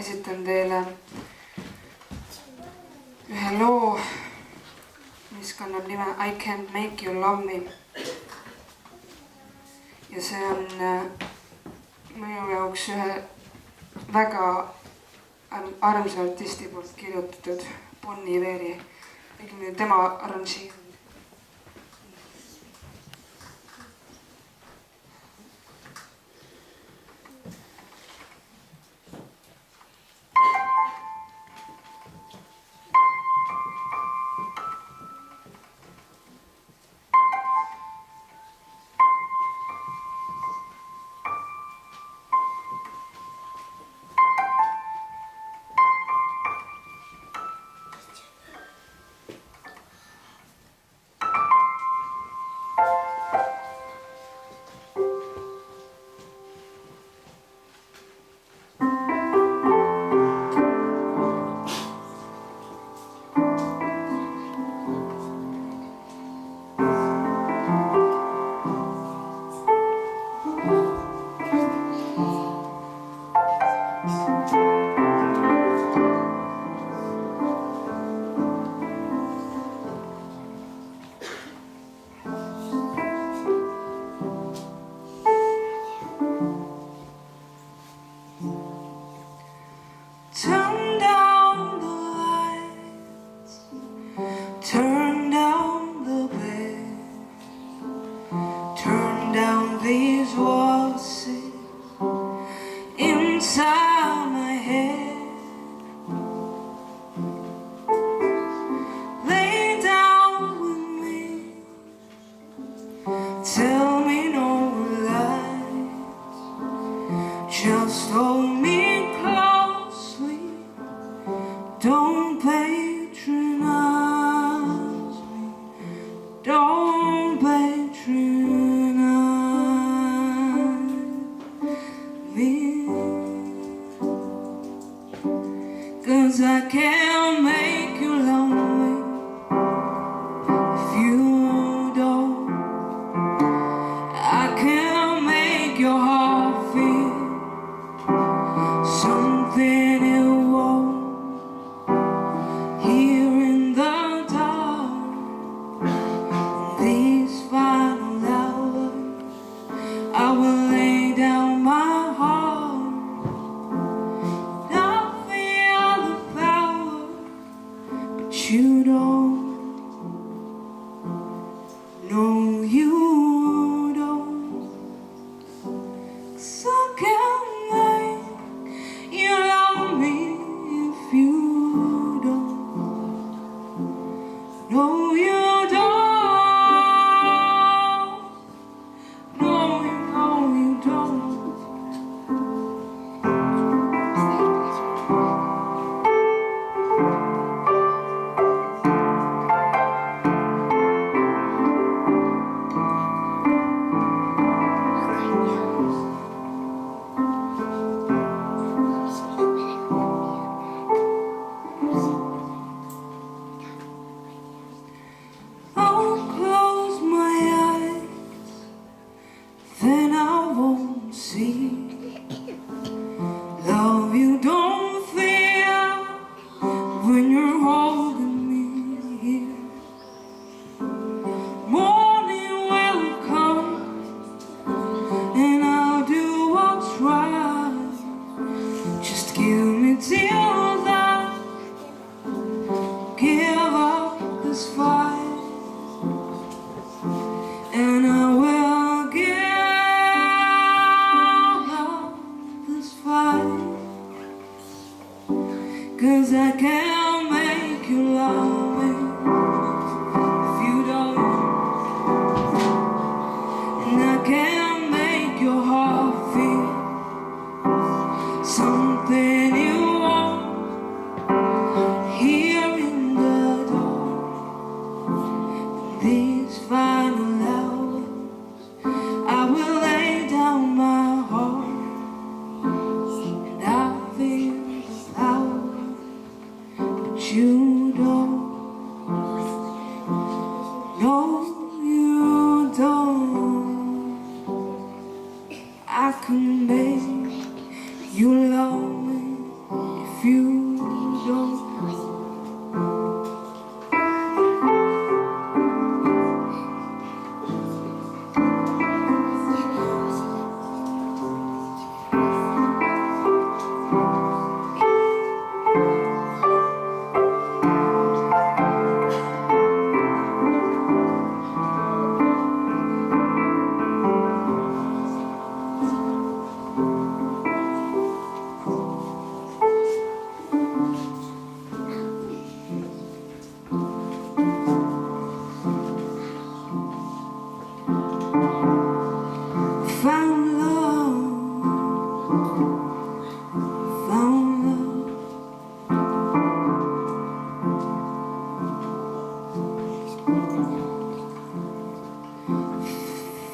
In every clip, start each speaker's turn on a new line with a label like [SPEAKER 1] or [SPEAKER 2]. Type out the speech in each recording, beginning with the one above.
[SPEAKER 1] esitan teile ühe loo, mis kannab nime I Can't Make You Love Me. Ja see on minu jaoks ühe väga armsa artisti poolt kirjutatud Bon Iveri, õigemini tema arranžeerinud. Turn down the lights, turn down the bed, turn down these walls inside my head. Lay down with me, tell me no lies, just hold me close. Don't patronize me, don't patronize me, 'cause I can't make you love me if you don't. I can't make your heart feel something it won't. Here in the dark, these final hours, I will lay down my heart. I feel the power, but you don't. No, you don't. 'Cause I can't make you love me if you. No, you don't. No, you don't. Then I won't see love you don't feel when you're holding me here. Morning will come and I'll do what's right. Just give me till then, give up this fight, and I will. 'Cause I can't make you love me if you don't. And I can't make your heart feel something you want. Here in the dark, these final hours, I will lay down my heart, and I feel the power. You don't. No, you don't. I can make you love me. Found love, found love.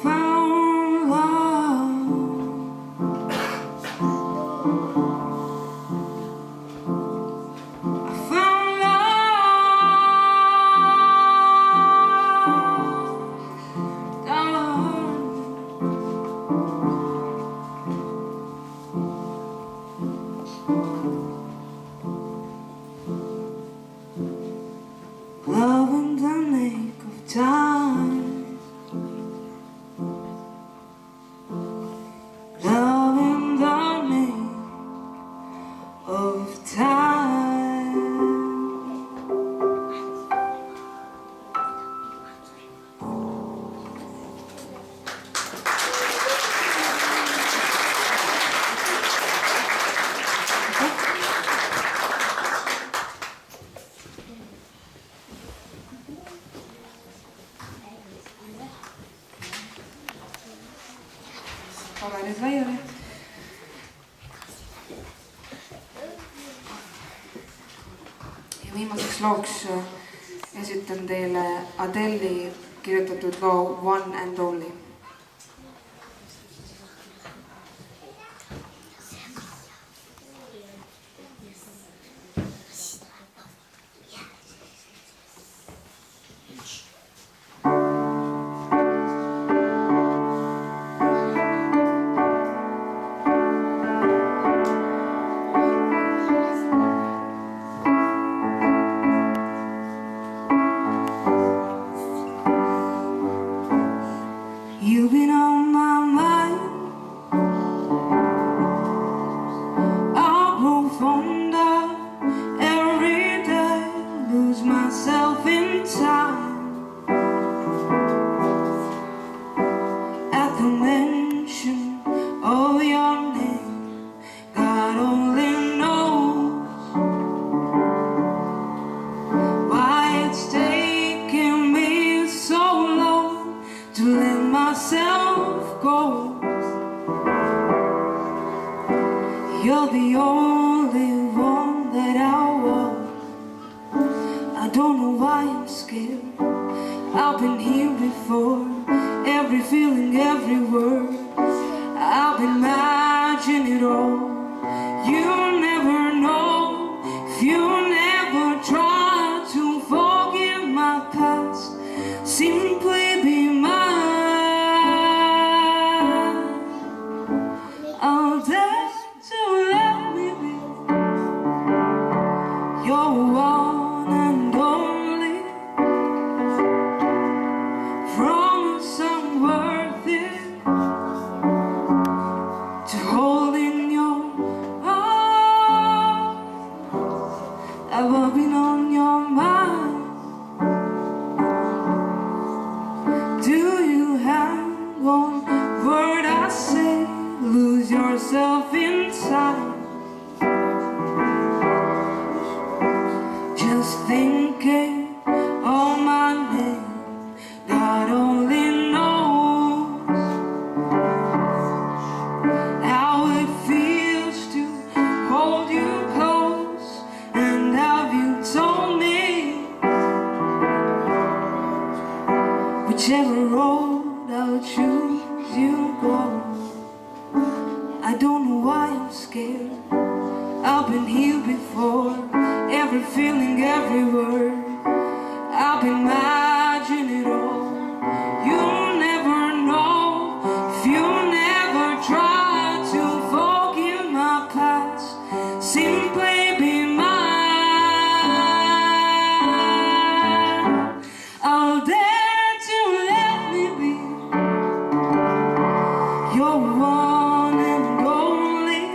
[SPEAKER 1] Found love. I found love, darling. Love in the nick of time. Love in the nick of time. Paberid laiali. Ja viimaseks looks esitan teile Adele'i kirjutatud loo One and Only. You've been on my mind. I grow fonder every day, lose myself in time. At the mention of your name, God only knows why it's taking me so long to let myself go. You're the only one that I want. I don't know why I'm scared. I've been here before. Every feeling, every word, I've imagined it all. You never know if you never try to forgive my past. Simply be mine. I'll dare to let me be your one and only. Promise I'm worth it to hold in your arms. Ever been on your mind? Do you hang on word I say? Lose yourself inside. Just thinking of my name, God only knows how it feels to hold you close. And have you told me whichever road I'll choose, you go. I don't know why I'm scared. I've been here before. Every feeling, every word, I've imagined it all. You'll never know if you never try to forgive my past. Simply be mine. I'll dare to let me be your one and only.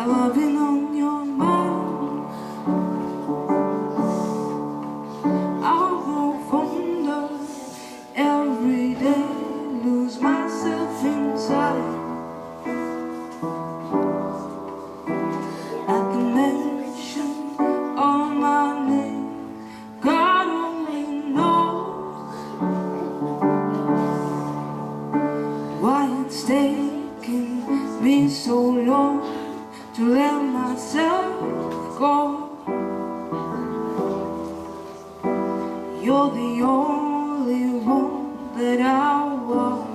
[SPEAKER 1] I've been on your mind. I'll grow fonder every day, lose myself inside. At the mention of my name, God only knows why it's taking me so long to let myself go. You're the only one that I want.